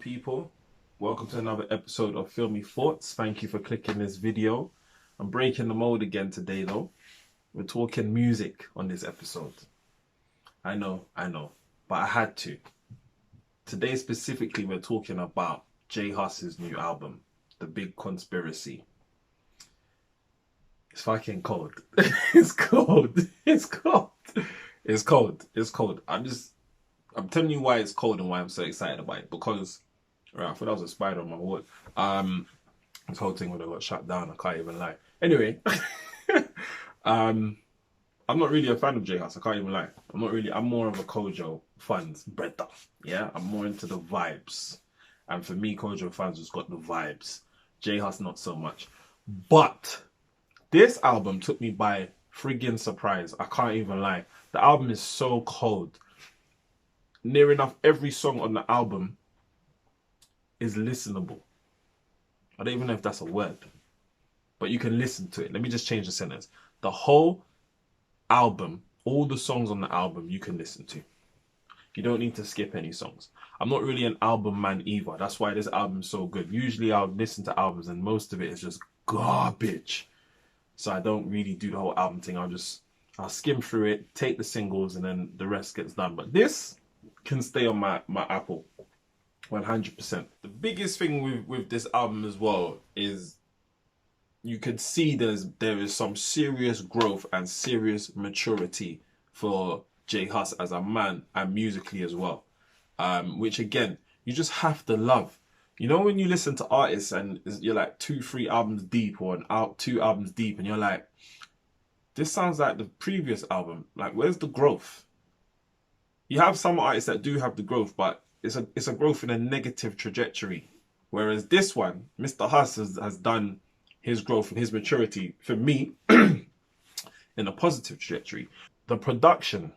people. Welcome to another episode of Filmy Thoughts. Thank you for clicking this video. I'm breaking the mold again today though. We're talking music on this episode. I know, but I had to. Today specifically we're talking about J Hus's new album, The Big Conspiracy. It's fucking cold. It's cold. It's cold. It's cold. It's cold. I'm telling you why it's cold and why I'm so excited about it. Because, right, I thought that was a spider on my wood. This whole thing would have got shut down. I can't even lie. Anyway, I'm not really a fan of J Hus. I can't even lie. I'm more of a Kojo fans brother. Yeah, I'm more into the vibes. And for me, Kojo fans has got the vibes. J Hus not so much. But this album took me by friggin' surprise. I can't even lie. The album is so cold. Near enough every song on the album is listenable. I don't even know if that's a word, but you can listen to it. Let me just change the sentence. The whole album, all the songs on the album, you can listen to. You don't need to skip any songs. I'm not really an album man either. That's why this album is so good. Usually I'll listen to albums and most of it is just garbage. So I don't really do the whole album thing. I'll skim through it, take the singles, and then the rest gets done. But this can stay on my Apple 100%. The biggest thing with this album as well is you could see there is some serious growth and serious maturity for J Hus as a man and musically as well. Which again, you just have to love. You know when you listen to artists and you're like 2-3 albums deep or 2 albums deep and you're like, this sounds like the previous album. Like, where's the growth? You have some artists that do have the growth, but it's a growth in a negative trajectory. Whereas this one, Mr. Hus has done his growth and his maturity, for me, in a positive trajectory. The production.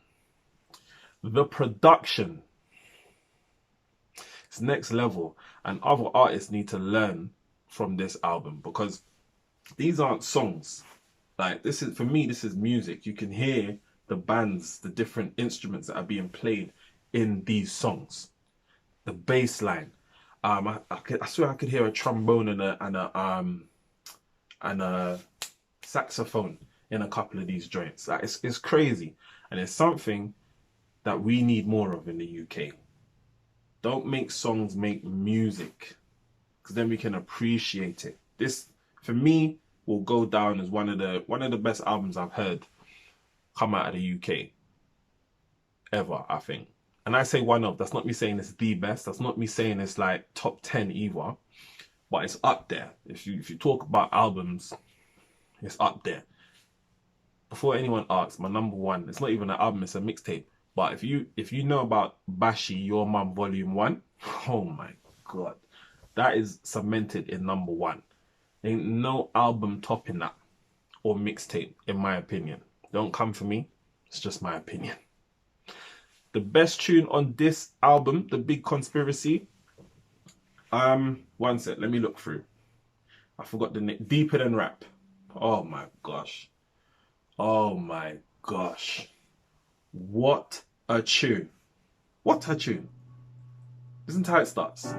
It's next level. And other artists need to learn from this album because these aren't songs. Like, for me, this is music. You can hear the bands, the different instruments that are being played in these songs. The bass line. I swear I could hear a trombone and a saxophone in a couple of these joints. Like, it's crazy. And it's something that we need more of in the UK. Don't make songs, make music. Because then we can appreciate it. This, for me, will go down as one of the best albums I've heard come out of the UK ever, I think. And I say one of, that's not me saying it's the best, that's not me saying it's like top 10 either, but it's up there. If you talk about albums, it's up there. Before anyone asks, my number one, it's not even an album, it's a mixtape. But if you know about Bashi, Your Mum Volume 1, oh my God, that is cemented in number 1. Ain't no album topping that or mixtape, in my opinion. Don't come for me. It's just my opinion. The best tune on this album, The Big Conspiracy. One sec, let me look through. I forgot the name. Deeper Than Rap. Oh my gosh. Oh my gosh. What a tune. What a tune. Listen to how it starts.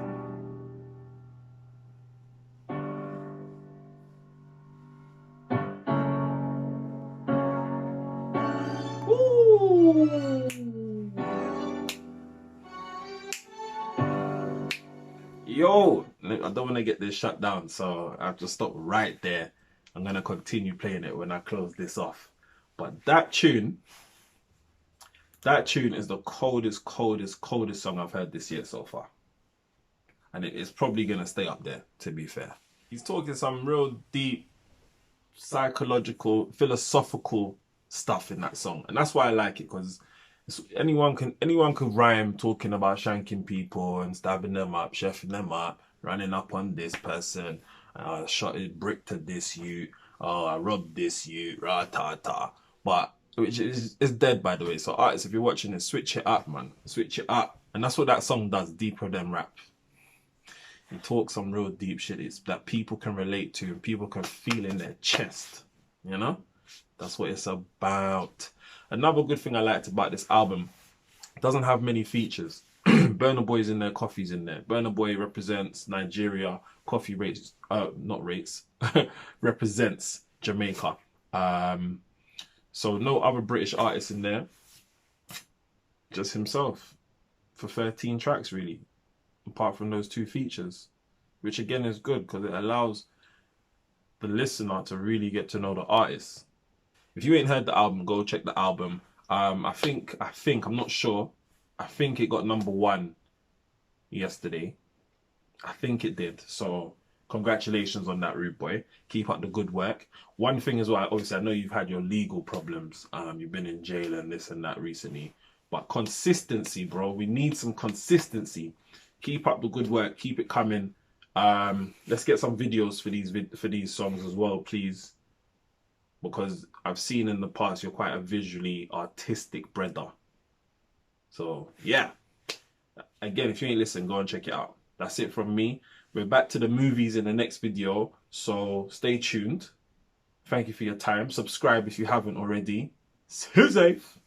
Yo, I don't want to get this shut down, so I have to stop right there. I'm going to continue playing it when I close this off. But that tune is the coldest song I've heard this year so far. And it's probably going to stay up there, to be fair. He's talking some real deep, psychological, philosophical stuff in that song. And that's why I like it, because anyone can rhyme talking about shanking people and stabbing them up, chefing them up, running up on this person, shot a brick to this you, I robbed this you, ra-ta-ta. But which is dead, by the way. So artists, if you're watching it, switch it up, man. Switch it up. And that's what that song does, Deeper Than Rap. He talks some real deep shit. It's that people can relate to and people can feel in their chest. You know? That's what it's about. Another good thing I liked about this album, it doesn't have many features. Burna Boy's in there, Coffee's in there. Burna Boy represents Nigeria. Coffee rates, not rates, represents Jamaica. So no other British artists in there. Just himself for 13 tracks, really. Apart from those 2 features, which again is good because it allows the listener to really get to know the artist. If you ain't heard the album, go check the album. I think, I'm not sure. I think it got #1 yesterday. I think it did. So congratulations on that, Rude Boy. Keep up the good work. One thing as well, obviously I know you've had your legal problems. You've been in jail and this and that recently. But consistency, bro. We need some consistency. Keep up the good work. Keep it coming. Let's get some videos for these songs as well, please. Because I've seen in the past you're quite a visually artistic brother. So yeah. Again, if you ain't listened, go and check it out. That's it from me. We're back to the movies in the next video, so stay tuned. Thank you for your time. Subscribe if you haven't already. Stay safe.